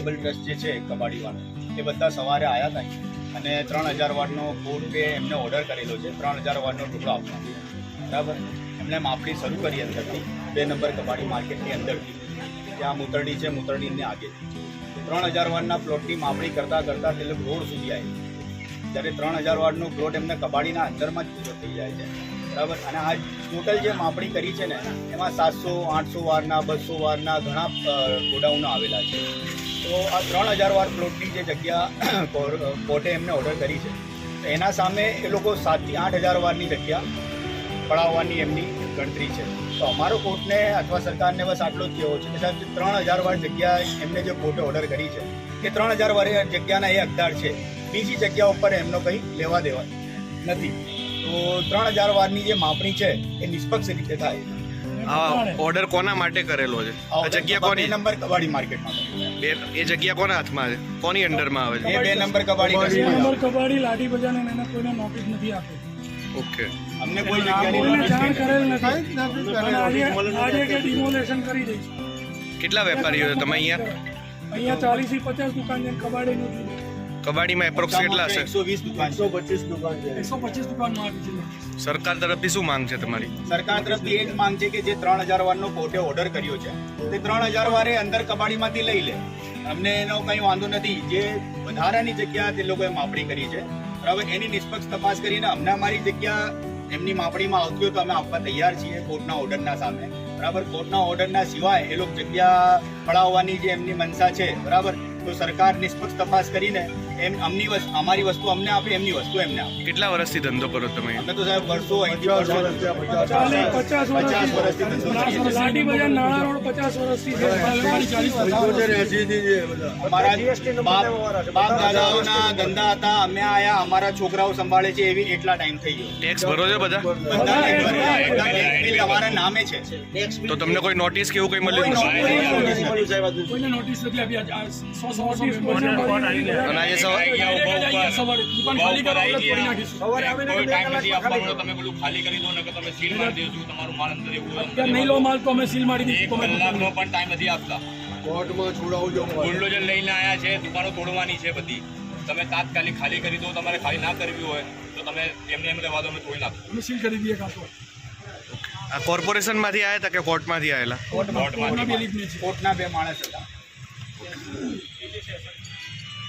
Charitable trust જે છે કબાડીવાળો, એ બધા સવારે આવ્યા હતા અને 3000 વાટનો કોર્ટે એમને ઓર્ડર કરેલો છે 3000 વાટનો ટુકડો આપવાનો, બરાબર. એમણે માપણી શરૂ કરી અંદરથી 2 નંબર કબાડી માર્કેટની અંદરથી, ત્યાં મૂતરડી છે, મૂતરડીની આગેથી 3000 વાટના પ્લોટની માપણી કરતાં કરતાં તે લોકો રોડ સુધી આવી. જ્યારે 3000 વાટનો પ્લોટ એમને કબાડીના અંદરમાં જ પૂરો થઈ જાય છે, બરાબર. અને આ ટોટલ જે માપણી કરી છે ને એમાં 700, 800 વારના, 200 વારના ઘણા ગોડાઉનો આવેલા છે. તો આ 3000 વાર પ્લોટની જે જગ્યા કોર્ટે એમને ઓર્ડર કરી છે, તો એના સામે એ લોકો 7 થી 8000 વારની જગ્યા પડાવવાની એમની ગણતરી છે. તો અમારો કોર્ટને અથવા સરકારને બસ આટલો જ કહેવો છે કે સાહેબ 3000 વાર જગ્યા એમને જે કોર્ટે ઓર્ડર કરી છે કે 3000 વાર જગ્યાના એ હકદાર છે, બીજી જગ્યા ઉપર એમનો કંઈ લેવા દેવા નથી. તો 3000 વારની જે માપણી છે એ નિષ્પક્ષ રીતે થાય. ઓર્ડર કોના માટે કરેલો છે? આ જગ્યા કોની? 2 નંબર કબાડી માર્કેટમાં. એ જગ્યા કોના હાથમાં છે? કોની અંડરમાં આવે છે? એ 2 નંબર કબાડી કબાડી લાડી બજારને એને કોઈને નોટિસ નથી આપી. ઓકે, અમને કોઈ જગ્યાની કોઈને જાણ કરેલ નથી. આજે કે ડિમોલેશન કરી દઈશું. કેટલા વેપારીઓ છે તમે અહીંયા? અહીંયા 40 થી 50 દુકાન છે કબાડીની. કબાડીમાં એપ્રોક્સ કેટલા હશે? 120 દુકાન, 125 દુકાન છે. 125 દુકાનમાં આવી છે. સરકાર તરફથી શું માંગ છે તમારી? સરકાર તરફથી એ જ માંગ છે કે જે 3000 વારનો કોર્ટે ઓર્ડર કર્યો છે તે 3000 વારે અંદર કબાડીમાંથી લઈ લે. અમને એનો કંઈ વાંધો નથી. જે વધારાની જગ્યા તે લોકોએ માપણી કરી છે, બરાબર, એની નિષ્પક્ષ તપાસ કરીને અમને અમારી જગ્યા એમની માપણીમાં આવતી હોય તો અમે આપવા તૈયાર છીએ કોર્ટના ઓર્ડરના સામે, બરાબર. કોર્ટના ઓર્ડરના સિવાય એ લોકો જગ્યા પડાવવાની જે એમની મનસા છે, બરાબર, તો સરકાર નિષ્પક્ષ તપાસ કરીને અમારી વસ્તુ અમને આપે, એમની વસ્તુ એમને આપે. કેટલા વર્ષથી ધંધો કરો તમે? અમે તો સાહેબ વર્ષો 50 વર્ષથી ધંધો કરીએ છીએ. લાડી બજાર નાળા રોડ 50 વર્ષથી છે. અમારા બાપ દાદાઓના ધંધા હતા, અમે આયા, અમારા છોકરાઓ સંભાળે છે, એવી એટલા ટાઈમ થઈ ગયો. ટેક્સ ભરો છો બધા? તમારા નામે છે. તો તમને કોઈ નોટિસ કે એવું કંઈ મળ્યું નથી? કોઈને નોટિસ નથી આપી. અને આજે સવારે દુકાન ખાલી કરો એટલે તોડી નાખીશું. તમે બધું ખાલી કરી દો ને કે તમે સીલ મારી દેજો, તમારું માલ અંદર એવું અત્યારે નહીં લો માલ તો અમે સીલ મારી દઈશું. કલાકનો પણ ટાઈમ નથી આપતા. કોર્ટમાં છોડાવજો. બુલડોઝર લઈને આવ્યા છે, દુકાનો તોડવાની છે બધી. તમે તાત્કાલિક ખાલી કરી દો. તમારે ખાલી ના કરવી હોય તો તમે એમને એમ રહેવા દો, અમે તોડી નાખો. અમે સીલ કરી દઈએ કાં તો. આ કોર્પોરેશનમાંથી આવ્યા હતા કે કોર્ટમાંથી આવેલા? કોર્ટના 2 માણસ હતા.